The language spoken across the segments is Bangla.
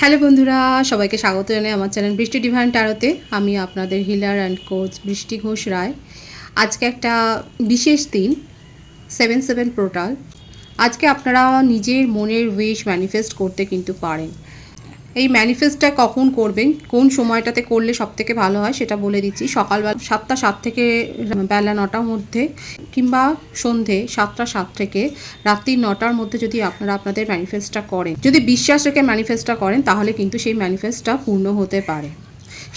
হ্যালো বন্ধুরা, সবাইকে স্বাগত জানাই আমার চ্যানেল বৃষ্টি ডিভাইন ট্যারোতে। আমি আপনাদের হিলার অ্যান্ড কোচ বৃষ্টি ঘোষ রায়। আজকে একটা বিশেষ দিন, 7/7 পোর্টাল। আজকে আপনারা নিজের মনের উইশ ম্যানিফেস্ট করতে কিন্তু পারেন। এই ম্যানিফেস্টটা কখন করবেন, কোন সময়টাতে করলে সবথেকে ভালো হয় সেটা বলে দিচ্ছি। সকালবেলা 7টা 7 থেকে বেলা 9টার মধ্যে, কিংবা সন্ধে 7টা 7 থেকে রাত্রি 9টার মধ্যে যদি আপনারা আপনাদের ম্যানিফেস্টটা করেন, যদি বিশ্বাস রেখে ম্যানিফেস্টটা করেন, তাহলে কিন্তু সেই ম্যানিফেস্টটা পূর্ণ হতে পারে।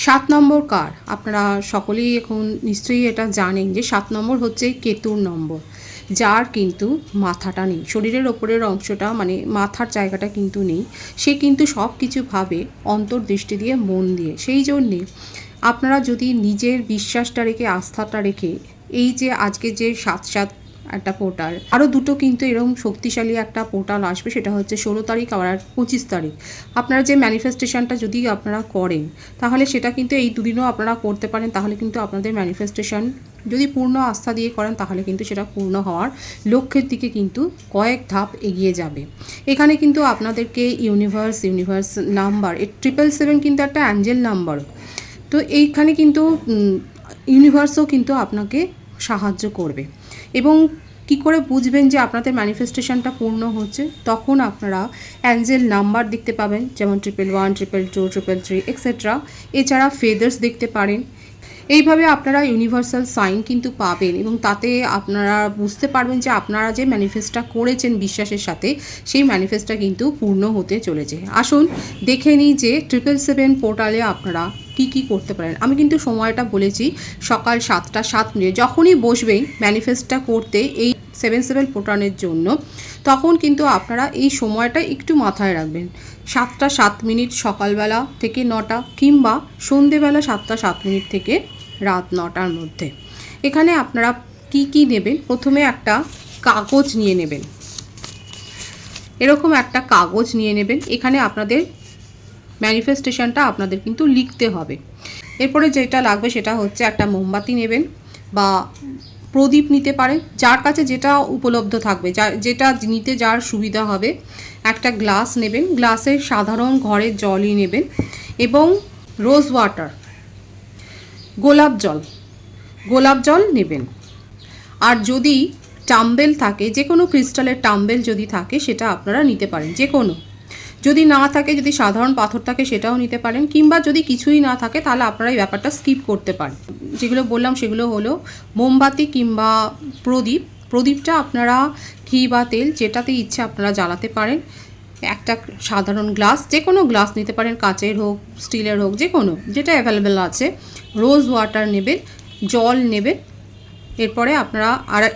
7 নম্বর কার্ড, আপনারা সকলেই এখন নিশ্চয়ই এটা জানেন যে 7 নম্বর হচ্ছে কেতুর নম্বর, যার কিন্তু মাথাটা নেই, শরীরের ওপরের অংশটা মানে মাথার জায়গাটা কিন্তু নেই। সে কিন্তু সব কিছু ভাবে অন্তর্দৃষ্টি দিয়ে, মন দিয়ে। সেই জন্যে আপনারা যদি নিজের বিশ্বাসটা রেখে, আস্থাটা রেখে, এই যে আজকে যে 7/7 একটা পোর্টাল, আরও দুটো কিন্তু এরকম শক্তিশালী একটা পোর্টাল আসবে, সেটা হচ্ছে 16 তারিখ আর 25 তারিখ। আপনারা যে ম্যানিফেস্টেশনটা যদি আপনারা করেন, তাহলে সেটা কিন্তু এই দুদিনও আপনারা করতে পারেন। তাহলে কিন্তু আপনাদের ম্যানিফেস্টেশন যদি পূর্ণ আস্থা দিয়ে করেন, তাহলে কিন্তু সেটা পূর্ণ হওয়ার লক্ষ্যের দিকে কিন্তু কয়েক ধাপ এগিয়ে যাবে। এখানে কিন্তু আপনাদেরকে ইউনিভার্স নাম্বার 777 কিন্তু একটা অ্যাঞ্জেল নাম্বার। তো এইখানে কিন্তু ইউনিভার্সও কিন্তু আপনাকে সাহায্য করবে। এবং কি করে বুঝবেন যে আপনাদের ম্যানিফেস্টেশনটা পূর্ণ হচ্ছে? তখন আপনারা অ্যাঞ্জেল নাম্বার দেখতে পাবেন, যেমন 111, 222, 333 এক্সেট্রা। এছাড়া ফেদার্স দেখতে পারেন। এইভাবে আপনারা ইউনিভার্সাল সাইন কিন্তু পাবেন, এবং তাতে আপনারা বুঝতে পারবেন যে আপনারা যে ম্যানিফেস্টটা করেছেন বিশ্বাসের সাথে, সেই ম্যানিফেস্টটা কিন্তু পূর্ণ হতে চলেছে। আসুন দেখে নিই যে 777 পোর্টালে আপনারা কি করতে পারেন। আমি কিন্তু সময়টা বলেছি সকাল 7টা 7 মিনিট। যখনই বসবেন ম্যানিফেস্টটা করতে এই 7/7 পোর্টালের জন্য, তখন কিন্তু আপনারা এই সময়টা একটু মাথায় রাখবেন। 7টা 7 মিনিট সকালবেলা থেকে 9টা, কিংবা সন্ধেবেলা 7টা 7 মিনিট থেকে রাত 9টার মধ্যে। এখানে আপনারা কি নেবেন? প্রথমে একটা কাগজ নিয়ে নেবেন, এরকম একটা কাগজ নিয়ে নেবেন। এখানে আপনাদের ম্যানিফেস্টেশনটা আপনাদের কিন্তু লিখতে হবে। এরপরে যেটা লাগবে সেটা হচ্ছে একটা মোমবাতি নেবেন, বা প্রদীপ নিতে পারেন, যার কাছে যেটা উপলব্ধ থাকবে, যেটা নিতে যার সুবিধা হবে। একটা গ্লাস নেবেন, গ্লাসের সাধারণ ঘরের জলই নেবেন, এবং রোজ ওয়াটার, গোলাপ জল নেবেন। আর যদি টাম্বেল থাকে, যে কোনো ক্রিস্টালের টাম্বেল যদি থাকে, সেটা আপনারা নিতে পারেন। যে কোনো, যদি না থাকে, যদি সাধারণ পাথর থাকে সেটাও নিতে পারেন, কিংবা যদি কিছুই না থাকে তাহলে আপনারা এই ব্যাপারটা স্কিপ করতে পারেন। যেগুলো বললাম সেগুলো হলো মোমবাতি কিংবা প্রদীপ। প্রদীপটা আপনারা ঘি বা তেল, যেটাতে ইচ্ছে আপনারা জ্বালাতে পারেন। একটা সাধারণ গ্লাস, যে কোনো গ্লাস নিতে পারেন, কাচের হোক, স্টিলের হোক, যে কোনো, যেটা অ্যাভেলেবেল আছে। রোজ ওয়াটার নেবেন, জল নেবেন। এরপরে আপনারা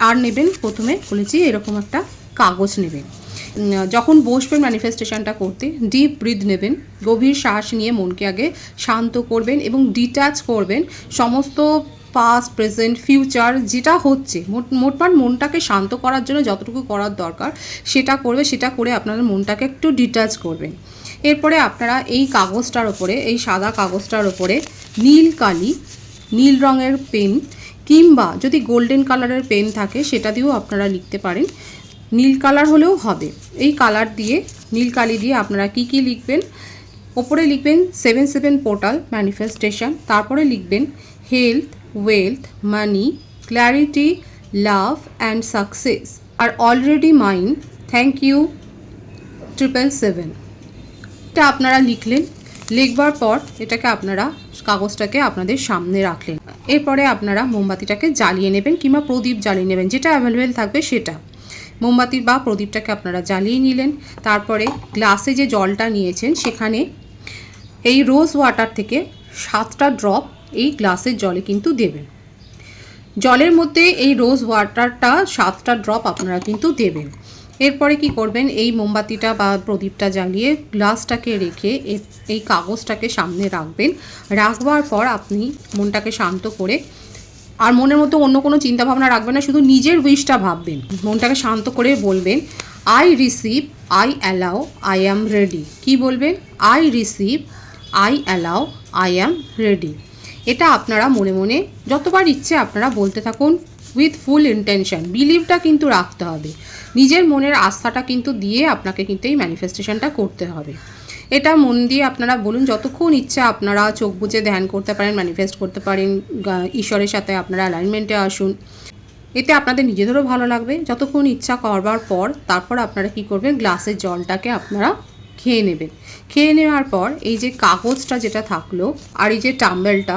আর নেবেন, প্রথমে বলেছি এরকম একটা কাগজ নেবেন। যখন বসবেন ম্যানিফেস্টেশনটা করতে, ডিপ ব্রিথ নেবেন, গভীর শ্বাস নিয়ে মনকে আগে শান্ত করবেন, এবং ডিট্যাচ করবেন সমস্ত পাস্ট, প্রেজেন্ট, ফিউচার যেটা হচ্ছে। মোটমাট মনটাকে শান্ত করার জন্য যতটুকু করার দরকার সেটা করবে। সেটা করে আপনারা মনটাকে একটু ডিট্যাচ করবেন। এরপরে আপনারা এই কাগজটার ওপরে, এই সাদা কাগজটার ওপরে নীল রঙের পেন, কিংবা যদি গোল্ডেন কালারের পেন থাকে সেটা দিয়েও আপনারা লিখতে পারেন। নীল কালার হলেও হবে। এই কালার দিয়ে, নীল কালি দিয়ে আপনারা কি লিখবেন? ওপরে লিখবেন 7/7 পোর্টাল ম্যানিফেস্টেশন, তারপরে লিখবেন health, wealth, money, clarity, love and success আর অলরেডি মাইন, থ্যাংক ইউ 777। এটা আপনারা লিখলেন। লিখবার পর এটাকে আপনারা, কাগজটাকে আপনাদের সামনে রাখলেন। এরপরে আপনারা মোমবাতিটাকে জ্বালিয়ে নেবেন, কিংবা প্রদীপ জ্বালিয়ে নেবেন, যেটা অ্যাভেলেবেল থাকবে সেটা। মোমবাতি বা প্রদীপটাকে আপনারা জ্বালিয়ে নিলেন। তারপরে গ্লাসে যে জলটা নিয়েছেন, সেখানে এই রোজ ওয়াটার থেকে 7টা ড্রপ এই গ্লাসের জলে কিন্তু দেবেন। জলের মধ্যে এই রোজ ওয়াটারটা 7টা ড্রপ আপনারা কিন্তু দেবেন। এরপরে কি করবেন? এই মোমবাতিটা বা প্রদীপটা জ্বালিয়ে গ্লাসটাকে রেখে এই কাগজটাকে সামনে রাখবেন। রাখবার পর আপনি মনটাকে শান্ত করে, আর মনের মধ্যে অন্য কোনো চিন্তাভাবনা রাখবেন না, শুধু নিজের উইশটা ভাববেন। মনটাকে শান্ত করে বলবেন, I receive, I allow, I am ready. কি বলবেন? I receive, I allow, I am ready. এটা আপনারা মনে মনে যতবার ইচ্ছে আপনারা বলতে থাকুন, উইথ ফুল ইন্টেনশন। বিলিভটা কিন্তু রাখতে হবে, নিজের মনের আস্থাটা কিন্তু দিয়ে আপনাকে কিন্তু এই ম্যানিফেস্টেশনটা করতে হবে। এটা মন দিয়ে আপনারা বলুন, যতক্ষণ ইচ্ছা আপনারা চোখ বুজে ধ্যান করতে পারেন, ম্যানিফেস্ট করতে পারেন, ঈশ্বরের সাথে আপনারা অ্যালাইনমেন্টে আসুন। এতে আপনাদের নিজেদেরও ভালো লাগবে। যতক্ষণ ইচ্ছা করবার পর তারপর আপনারা কি করবেন, গ্লাসের জলটাকে আপনারা খেয়ে নেবেন। খেয়ে নেওয়ার পর এই যে কাগজটা যেটা থাকলো আর এই যে টাম্বেলটা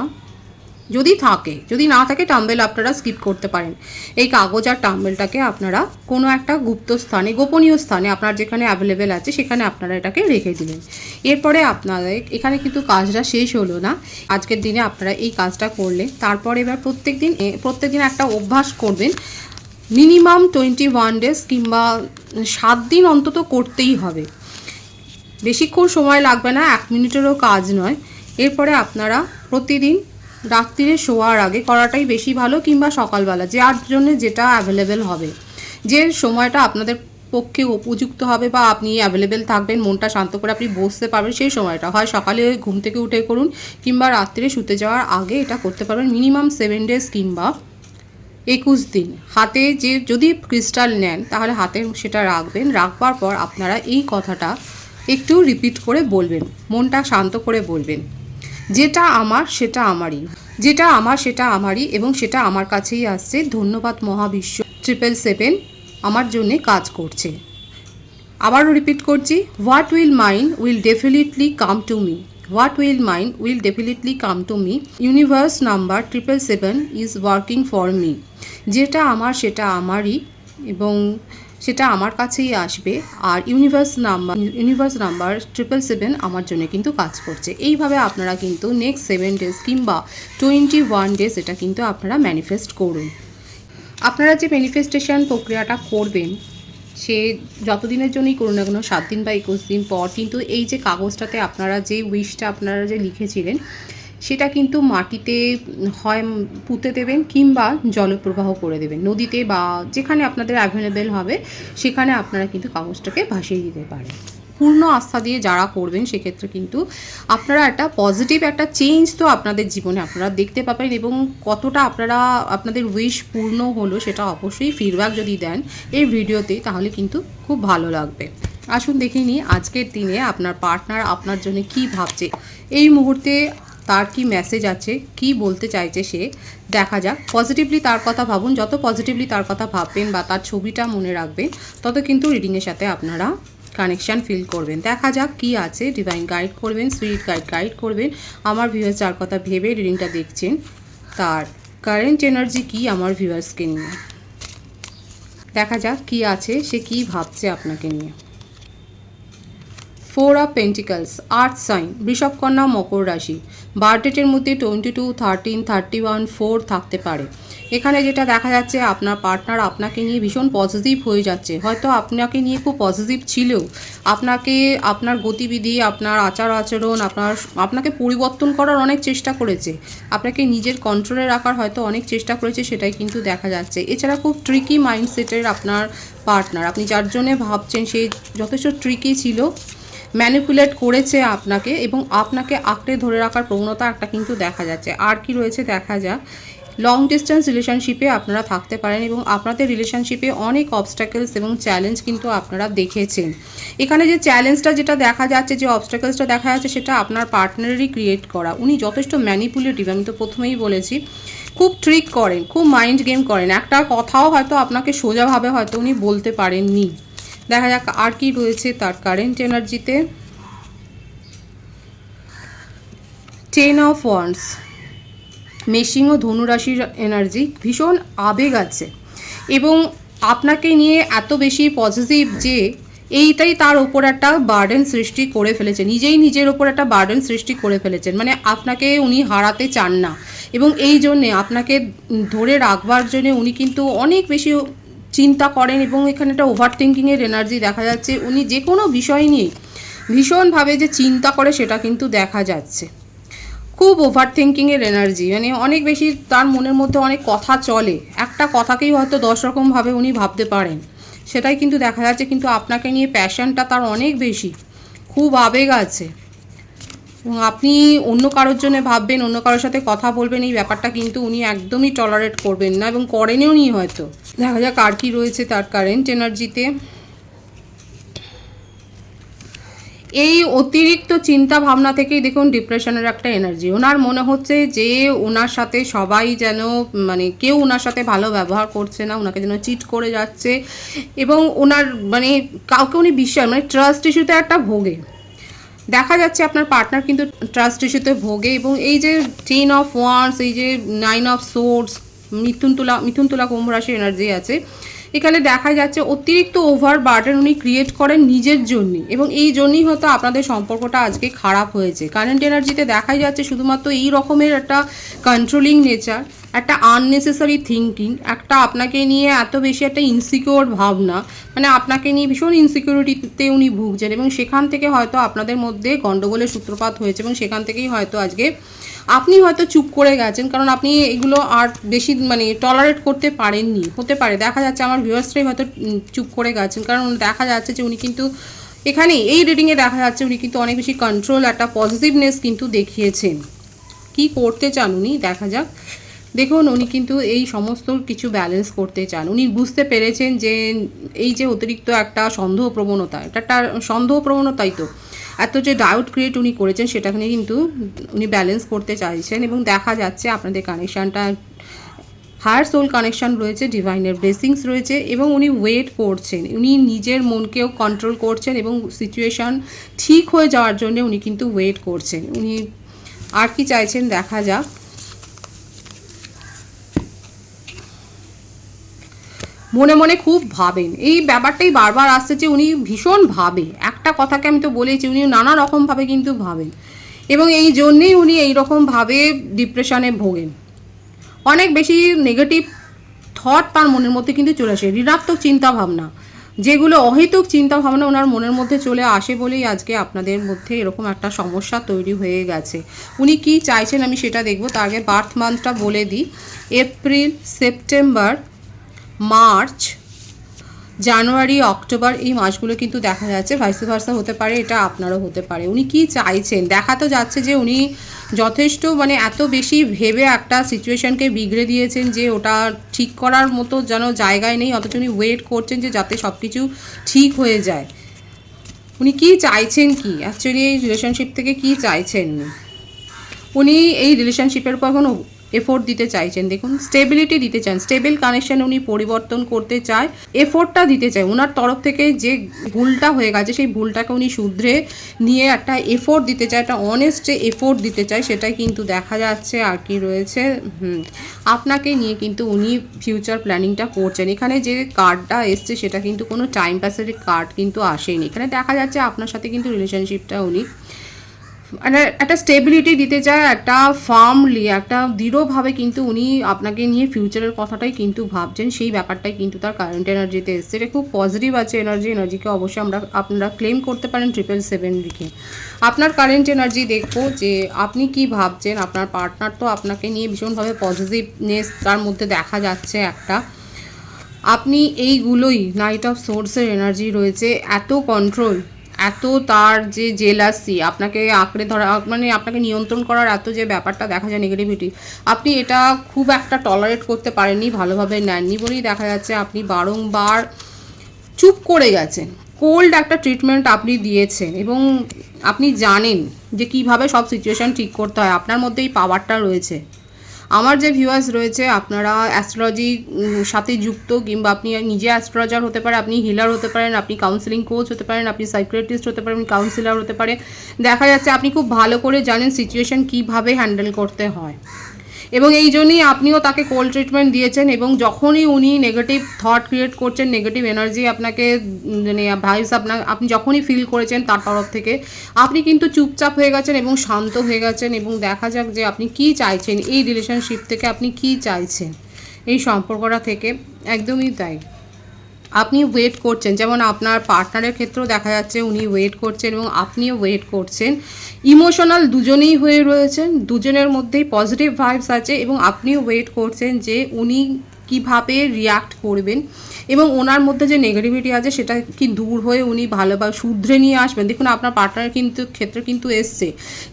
যদি থাকে, যদি না থাকে টাম্বেল আপনারা স্কিপ করতে পারেন। এই কাগজ আর টাম্বেলটাকে আপনারা কোনো একটা গুপ্ত স্থানে, গোপনীয় স্থানে আপনার যেখানে অ্যাভেলেবেল আছে সেখানে আপনারা এটাকে রেখে দিলেন। এরপরে আপনাদের এখানে কিন্তু কাজটা শেষ হলো না। আজকের দিনে আপনারা এই কাজটা করলে তারপর এবার প্রত্যেক দিন একটা অভ্যাস করবেন। মিনিমাম 21 ডেজ কিংবা 7 দিন অন্তত করতেই হবে। বেশিক্ষণ সময় লাগবে না, 1 মিনিটেরও কাজ নয়। এরপরে আপনারা প্রতিদিন রাত্রিরে শোয়ার আগে করাটাই বেশি ভালো, কিংবা সকালবেলা, যার জন্য যেটা অ্যাভেলেবেল হবে, যে সময়টা আপনাদের পক্ষে উপযুক্ত হবে বা আপনি অ্যাভেলেবেল থাকবেন, মনটা শান্ত করে আপনি বসতে পারবেন, সেই সময়টা হয় সকালে ঘুম থেকে উঠে করুন কিংবা রাত্রিরে শুতে যাওয়ার আগে এটা করতে পারবেন। মিনিমাম 7 ডেজ কিংবা 21 দিন। হাতে যে যদি ক্রিস্টাল নেন তাহলে হাতে সেটা রাখবেন। রাখবার পর আপনারা এই কথাটা একটু রিপিট করে বলবেন, মনটা শান্ত করে বলবেন, যেটা আমার সেটা আমারই, যেটা আমার সেটা আমারই এবং সেটা আমার কাছেই আসছে। ধন্যবাদ মহাবিশ্ব, 777 আমার জন্যে কাজ করছে। আবারও রিপিট করছি, what will mind will definitely come to me, what will mind will definitely come to me, universe number 777 is working for me. যেটা আমার সেটা আমারই এবং সেটা আমার কাছেই আসবে। আর ইউনিভার্স নাম্বার 777 আমার জন্য কিন্তু কাজ করছে। এইভাবে আপনারা কিন্তু নেক্সট 7 ডেজ কিংবা 21 ডেজ এটা কিন্তু আপনারা ম্যানিফেস্ট করুন। আপনারা যে ম্যানিফেস্টেশন প্রক্রিয়াটা করবেন সে যতদিনের জন্যই করুন না কেন, 7 দিন বা 21 দিন পর কিন্তু এই যে কাগজটাতে আপনারা যে উইশটা আপনারা যে লিখেছিলেন সেটা কিন্তু মাটিতে হয় পুঁতে দেবেন কিংবা জলপ্রবাহ করে দেবেন, নদীতে বা যেখানে আপনাদের অ্যাভেলেবেল হবে সেখানে আপনারা কিন্তু কাগজটাকে ভাসিয়ে দিতে পারেন। পূর্ণ আস্থা দিয়ে যারা করবেন সেক্ষেত্রে কিন্তু আপনারা একটা পজিটিভ একটা চেঞ্জ তো আপনাদের জীবনে আপনারা দেখতে পাবেন এবং কতটা আপনাদের উইশ পূর্ণ হলো সেটা অবশ্যই ফিডব্যাক যদি দেন এই ভিডিওতে তাহলে কিন্তু খুব ভালো লাগবে। আসুন দেখে নিই আজকের দিনে আপনার পার্টনার আপনার জন্য কি ভাবছে, এই মুহূর্তে তার কি মেসেজ আছে, কি বলতে চাইছে সে, দেখা যাক। পজিটিভলি তার কথা ভাবুন, যত পজিটিভলি তার কথা ভাববেন বা তার ছবিটা মনে রাখবেন তত কিন্তু রিডিংয়ের সাথে আপনারা কানেকশান ফিল করবেন। দেখা যাক কি আছে, ডিভাইন গাইড করবেন, স্পিরিট গাইড করবেন। আমার ভিউয়ার্স যার কথা ভেবে রিডিংটা দেখছেন তার কারেন্ট এনার্জি কি আমার ভিউয়ার্সকে নিয়ে, দেখা যাক কি আছে, সে কি ভাবছে আপনাকে নিয়ে। 4 অফ পেন্টিকলস, আর্থ সাইন, বৃষভ কন্যা মকর রাশি, বার্থডেটের মধ্যে 22, 13, 31, 4 থাকতে পারে। এখানে যেটা দেখা যাচ্ছে আপনার পার্টনার আপনাকে নিয়ে ভীষণ পজিটিভ হয়ে যাচ্ছে। হয়তো আপনাকে নিয়ে খুব পজিটিভ ছিল, আপনার গতিবিধি, আপনার আচার আচরণ, আপনাকে পরিবর্তন করার অনেক চেষ্টা করেছে, আপনাকে নিজের কন্ট্রোলে রাখার হয়তো অনেক চেষ্টা করেছে, সেটাই কিন্তু দেখা যাচ্ছে। এছাড়া খুব ট্রিকি মাইন্ডসেটের আপনার পার্টনার, আপনি যার জন্যে ভাবছেন সে যথেষ্ট ট্রিকি ছিল, ম্যানিপুলেট করেছে আপনাকে এবং আপনাকে আঁকড়ে ধরে রাখার প্রবণতা একটা কিন্তু দেখা যাচ্ছে। আর কি রয়েছে দেখা যাক। লং ডিস্টেন্স রিলেশনশিপে আপনারা থাকতে পারেন এবং আপনাদের রিলেশনশিপে অনেক অবস্ট্যাকলস এবং চ্যালেঞ্জ কিন্তু আপনারা দেখেছেন। এখানে যে চ্যালেঞ্জটা যেটা দেখা যাচ্ছে, যে অবস্ট্যাকলসটা দেখা যাচ্ছে সেটা আপনার পার্টনারেরই ক্রিয়েট করা। উনি যথেষ্ট ম্যানিপুলেটিভ, আমি তো প্রথমেই বলেছি, খুব ট্রিক করেন, খুব মাইন্ড গেম করেন। একটা কথাও হয়তো আপনাকে সোজাভাবে হয়তো উনি বলতে পারেননি। দেখা যাক আর কি রয়েছে তার কারেন্ট এনার্জিতে। 10 অফ ওয়ান্ডস, মেষিং ও ধনুরাশির এনার্জি, ভীষণ আবেগ আছে এবং আপনাকে নিয়ে এত বেশি পজিটিভ যে এইটাই তার ওপর একটা বার্ডেন সৃষ্টি করে ফেলেছে, নিজের ওপর একটা বার্ডেন সৃষ্টি করে ফেলেছেন। মানে আপনাকে উনি হারাতে চান না এবং এই জন্যে আপনাকে ধরে রাখবার জন্য উনি কিন্তু অনেক বেশি চিন্তা করেন এবং এখানে একটা ওভার থিঙ্কিংয়ের এনার্জি দেখা যাচ্ছে। উনি যে কোনো বিষয় নিয়ে ভীষণভাবে যে চিন্তা করে সেটা কিন্তু দেখা যাচ্ছে। খুব ওভার থিঙ্কিংয়ের এনার্জি, মানে অনেক বেশি তার মনের মধ্যে অনেক কথা চলে, একটা কথাকেই হয়তো 10 রকমভাবে উনি ভাবতে পারেন, সেটাই কিন্তু দেখা যাচ্ছে। কিন্তু আপনাকে নিয়ে প্যাশনটা তার অনেক বেশি, খুব আবেগ আছে এবং আপনি অন্য কারোর জন্য ভাববেন, অন্য কারোর সাথে কথা বলবেন, এই ব্যাপারটা কিন্তু উনি একদমই টলারেট করবেন না এবং করেনও নি হয়তো। দেখা যাক আর কি রয়েছে তার কারেন্ট এনার্জিতে। এই অতিরিক্ত চিন্তা ভাবনা থেকেই দেখুন ডিপ্রেশনের একটা এনার্জি। ওনার মনে হচ্ছে যে ওনার সাথে সবাই যেন মানে কেউ ওনার সাথে ভালো ব্যবহার করছে না, ওনাকে যেন চিট করে যাচ্ছে, এবং ওনার মানে কাউকে উনি বিশ্বাস মানে ট্রাস্ট ইস্যুতে একটা ভোগে দেখা যাচ্ছে। আপনার পার্টনার কিন্তু ট্রাস্ট ইস্যুতে ভোগে, এবং এই যে 10 অফ ওয়ান্স, এই যে 9 অফ সোর্স, মিথুন তুলা কুম্ভ রাশি এনার্জি আছে, এখানে দেখা যাচ্ছে অতিরিক্ত ওভার বার্ডেন উনি ক্রিয়েট করেন নিজের জন্যই, এবং এই জন্যই হয়তো আপনাদের সম্পর্কটা আজকে খারাপ হয়েছে। কারেন্ট এনার্জিতে দেখাই যাচ্ছে শুধুমাত্র এই রকমের একটা কন্ট্রোলিং নেচার, একটা আননেসেসারি থিঙ্কিং, একটা আপনাকে নিয়ে এত বেশি একটা ইনসিকিওর ভাবনা, মানে আপনাকে নিয়ে ভীষণ ইনসিকিউরিটিতে উনি ভুগছেন, এবং সেখান থেকে হয়তো আপনাদের মধ্যে গণ্ডগোলের সূত্রপাত হয়েছে, এবং সেখান থেকেই হয়তো আজকে আপনি হয়তো চুপ করে গেছেন, কারণ আপনি এগুলো আর বেশি মানে টলারেট করতে পারেননি। হতে পারে দেখা যাচ্ছে আমার ভিউয়ার্সরাই হয়তো চুপ করে গেছেন, কারণ দেখা যাচ্ছে যে উনি কিন্তু এখানে এই রিডিংয়ে দেখা যাচ্ছে উনি কিন্তু অনেক বেশি কন্ট্রোল, একটা পজিটিভনেস কিন্তু দেখিয়েছেন। কি করতে চান উনি দেখা যাক। দেখুন উনি কিন্তু এই সমস্ত কিছু ব্যালেন্স করতে চান। উনি বুঝতে পেরেছেন যে এই যে অতিরিক্ত একটা সন্দেহ প্রবণতা, এটা একটা সন্দেহ প্রবণতাই তো, এত যে ডাউট ক্রিয়েট উনি করেছেন সেটাকে কিন্তু উনি ব্যালেন্স করতে চাইছেন, এবং দেখা যাচ্ছে আপনাদের কানেকশানটা হায়ার সোল কানেকশান রয়েছে, ডিভাইনের ব্লেসিংস রয়েছে, এবং উনি ওয়েট করছেন, উনি নিজের মনকেও কন্ট্রোল করছেন, এবং সিচুয়েশান ঠিক হয়ে যাওয়ার জন্য উনি কিন্তু ওয়েট করছেন। উনি আর কি চাইছেন দেখা যাক। মনে মনে খুব ভাবেন, এই ব্যাপারটাই বারবার আসছে যে উনি ভীষণ ভাবে, একটা কথাকে আমি তো বলেছি উনি নানা রকমভাবে কিন্তু ভাবেন, এবং এই জন্যেই উনি এইরকমভাবে ডিপ্রেশনে ভোগেন। অনেক বেশি নেগেটিভ থট তার মনের মধ্যে কিন্তু চলে আসে, ঋণাত্মক চিন্তাভাবনা, যেগুলো অহেতুক চিন্তাভাবনা ওনার মনের মধ্যে চলে আসে বলেই আজকে আপনাদের মধ্যে এরকম একটা সমস্যা তৈরি হয়ে গেছে। উনি কি চাইছেন আমি সেটা দেখব, তার আগে বার্থ মান্থটা বলে দিই। এপ্রিল, সেপ্টেম্বর, মার্চ, জানুয়ারি, অক্টোবর, এই মাসগুলো কিন্তু দেখা যাচ্ছে ভাইস ভার্সা হতে পারে, এটা আপনারও হতে পারে। উনি কি চাইছেন দেখা তো যাচ্ছে যে উনি যথেষ্ট মানে এত বেশি ভেবে একটা সিচুয়েশনকে বিগড়ে দিয়েছেন যে ওটা ঠিক করার মতো যেন জায়গায় নেই, অথচ উনি ওয়েট করছেন যে যাতে সব কিছু ঠিক হয়ে যায়। উনি কি চাইছেন, কি অ্যাকচুয়ালি এই রিলেশনশিপ থেকে কি চাইছেন উনি? এই রিলেশনশিপের উপর কোনো এফোর্ট দিতে চাইছেন, দেখুন স্টেবিলিটি দিতে চান, স্টেবল কানেকশান উনি পরিবর্তন করতে চায়, এফোর্টটা দিতে চায় ওনার তরফ থেকে। যে ভুলটা হয়ে গেছে সেই ভুলটাকে উনি শুধরে নিয়ে একটা এফোর্ট দিতে চায়, একটা অনেস্ট এফোর্ট দিতে চায়, সেটাই কিন্তু দেখা যাচ্ছে। আর কি রয়েছে, আপনাকে নিয়ে কিন্তু উনি ফিউচার প্ল্যানিংটা করছেন। এখানে যে কার্ডটা এসছে সেটা কিন্তু কোনো টাইম পাসের কার্ড কিন্তু আসেনি, এখানে দেখা যাচ্ছে আপনার সাথে কিন্তু রিলেশনশিপটা উনি মানে একটা স্টেবিলিটি দিতে চায়, একটা ফার্মলি একটা দৃঢ়ভাবে কিন্তু উনি আপনাকে নিয়ে ফিউচারের কথাটাই কিন্তু ভাবছেন, সেই ব্যাপারটাই কিন্তু তার কারেন্ট এনার্জিতে এসছে। এটা খুব পজিটিভ আছে এনার্জিকে অবশ্যই আপনারা ক্লেম করতে পারেন 777 লিখে। আপনার কারেন্ট এনার্জি দেখবো যে আপনি কি ভাবছেন, আপনার পার্টনার তো আপনাকে নিয়ে ভীষণভাবে পজিটিভনেস তার মধ্যে দেখা যাচ্ছে একটা। আপনি এইগুলোই নাইট অফ সোর্সের এনার্জি রয়েছে, এত কন্ট্রোল, এত তার যে জেলাসি, আপনাকে আঁকড়ে ধরা মানে আপনাকে নিয়ন্ত্রণ করার এত যে ব্যাপারটা দেখা যায় নেগেটিভিটি, আপনি এটা খুব একটা টলারেট করতে পারেননি, ভালোভাবে নেননি বলেই দেখা যাচ্ছে আপনি বারংবার চুপ করে গেছেন। কোল্ড একটা ট্রিটমেন্ট আপনি দিয়েছেন, এবং আপনি জানেন যে কিভাবে সব সিচুয়েশান ঠিক করতে হয়, আপনার মধ্যে এই পাওয়ারটা রয়েছে। আমার যে ভিউয়ার্স রয়েছে আপনারা অ্যাস্ট্রোলজি সাথে যুক্ত, কিংবা আপনি নিজে অ্যাস্ট্রোলজার হতে পারে, আপনি হিলার হতে পারেন, আপনি কাউন্সিলিং কোচ হতে পারেন, আপনি সাইকিয়াট্রিস্ট হতে পারেন, কাউন্সিলর হতে পারে, দেখা যাচ্ছে আপনি খুব ভালো করে জানেন সিচুয়েশান কীভাবে হ্যান্ডেল করতে হয়, এবং এই জন্যই আপনিও তাকে কোল্ড ট্রিটমেন্ট দিয়েছেন। এবং যখনই উনি নেগেটিভ থট ক্রিয়েট করছেন, নেগেটিভ এনার্জি আপনাকে মানে ভাইবস আপনি যখনই ফিল করেছেন তার তরফ থেকে, আপনি কিন্তু চুপচাপ হয়ে গেছেন এবং শান্ত হয়ে গেছেন। এবং দেখা যাক যে আপনি কি চাইছেন এই রিলেশনশিপ থেকে, আপনি কি চাইছেন এই সম্পর্কটা থেকে। একদমই তাই, আপনি ওয়েট করছেন, যেমন আপনার পার্টনারের ক্ষেত্রেও দেখা যাচ্ছে উনি ওয়েট করছেন এবং আপনিও ওয়েট করছেন। ইমোশনাল দুজনেই হয়ে রয়েছেন, দুজনের মধ্যেই পজিটিভ ভাইবস আছে, এবং আপনিও ওয়েট করছেন যে উনি কিভাবে রিয়াক্ট করবেন, এবং ওনার মধ্যে যে নেগেটিভিটি আছে সেটা কি দূর হয়ে উনি ভালোভাবে শুধরে নিয়ে আসবেন। দেখুন আপনার পার্টনারের কিন্তু ক্ষেত্রে কিন্তু এসছে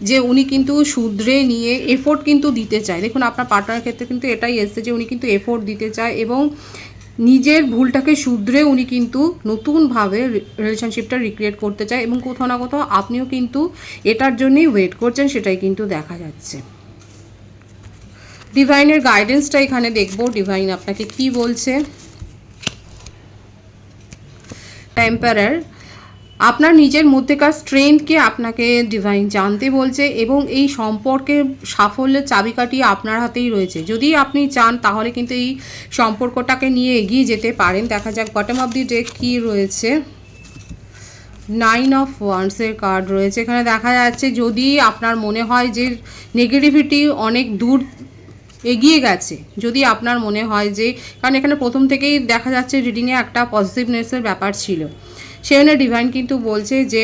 যে উনি কিন্তু শুধরে নিয়ে এফোর্ট কিন্তু দিতে চায়। দেখুন আপনার পার্টনারের ক্ষেত্রে কিন্তু এটাই এসছে যে উনি কিন্তু এফোর্ট দিতে চায়, এবং নিজের ভুলটাকে শুধরে উনি কিন্তু নতুনভাবে রিলেশনশিপটা রিক্রিয়েট করতে চায়, এবং কোথাও না কোথাও আপনিও কিন্তু এটার জন্যই ওয়েট করছেন, সেটাই কিন্তু দেখা যাচ্ছে। ডিভাইনের গাইডেন্সটা এখানে দেখব, ডিভাইন আপনাকে কি বলছে। টেম্পারার, আপনার নিজের মধ্যেকার স্ট্রেংথকে আপনাকে ডিভাইন জানতে বলছে, এবং এই সম্পর্কের সাফল্যের চাবিকাঠি আপনার হাতেই রয়েছে। যদি আপনি চান তাহলে কিন্তু এই সম্পর্কটাকে নিয়ে এগিয়ে যেতে পারেন। দেখা যাক বটম অফ দি ডেক কী রয়েছে। 9 অফ ওয়ান্ডসের কার্ড রয়েছে এখানে। দেখা যাচ্ছে যদি আপনার মনে হয় যে নেগেটিভিটি অনেক দূর এগিয়ে গেছে, যদি আপনার মনে হয় যে, কারণ এখানে প্রথম থেকেই দেখা যাচ্ছে রিডিংয়ে একটা পজিটিভনেসের ব্যাপার ছিল, সেখানে ডিভাইন কিন্তু বলছে যে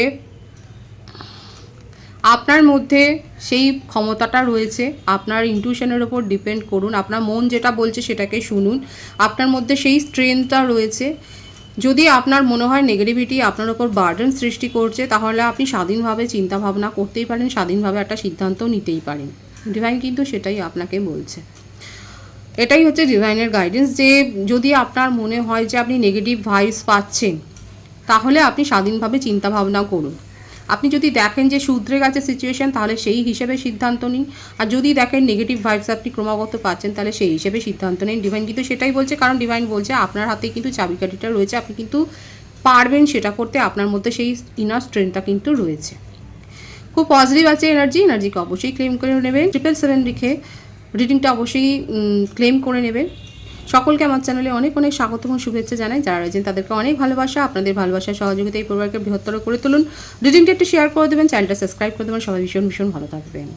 আপনার মধ্যে সেই ক্ষমতাটা রয়েছে, আপনার ইনটিউশনের ওপর ডিপেন্ড করুন, আপনার মন যেটা বলছে সেটাকে শুনুন, আপনার মধ্যে সেই স্ট্রেংথটা রয়েছে। যদি আপনার মনে হয় নেগেটিভিটি আপনার ওপর বার্ডেন সৃষ্টি করছে, তাহলে আপনি স্বাধীনভাবে চিন্তা ভাবনা করতেই পারেন, স্বাধীনভাবে একটা সিদ্ধান্ত নিতেই পারেন। ডিভাইন কিন্তু সেটাই আপনাকে বলছে। এটাই হচ্ছে ডিভাইনের গাইডেন্স, যে যদি আপনার মনে হয় যে আপনি নেগেটিভ ভাইবস পাচ্ছেন, তাহলে আপনি স্বাধীনভাবে চিন্তা ভাবনা করুন। আপনি যদি দেখেন যে শুধরে গেছে সিচুয়েশন, তাহলে সেই হিসেবে সিদ্ধান্ত নিন। আর যদি দেখেন নেগেটিভ ভাইবস আপনি ক্রমাগত পাচ্ছেন, তাহলে সেই হিসেবে সিদ্ধান্ত নিন। ডিভাইন কিন্তু সেটাই বলছে, কারণ ডিভাইন বলছে আপনার হাতে কিন্তু চাবিকাঠিটা রয়েছে, আপনি কিন্তু পারবেন সেটা করতে, আপনার মধ্যে সেই ইনার স্ট্রেংথটা কিন্তু রয়েছে। খুব পজিটিভ আছে এনার্জিকে অবশ্যই ক্লেম করে নেবেন। 777 লিখে রিডিংটা অবশ্যই ক্লেম করে নেবেন। সকলকে আমার চ্যানেলে অনেক অনেক স্বাগত এবং শুভেচ্ছা জানাই। যারা রয়েছেন তাদেরকে অনেক ভালোবাসা। আপনাদের ভালোবাসার সহযোগিতা এই পরিবারকে বৃহত্তর করে তুলুন। রিডিংটা একটু শেয়ার করে দেবেন, চ্যানেলটা সাবস্ক্রাইব করে দেবেন। সবাই ভীষণ ভীষণ ভালো থাকবেন।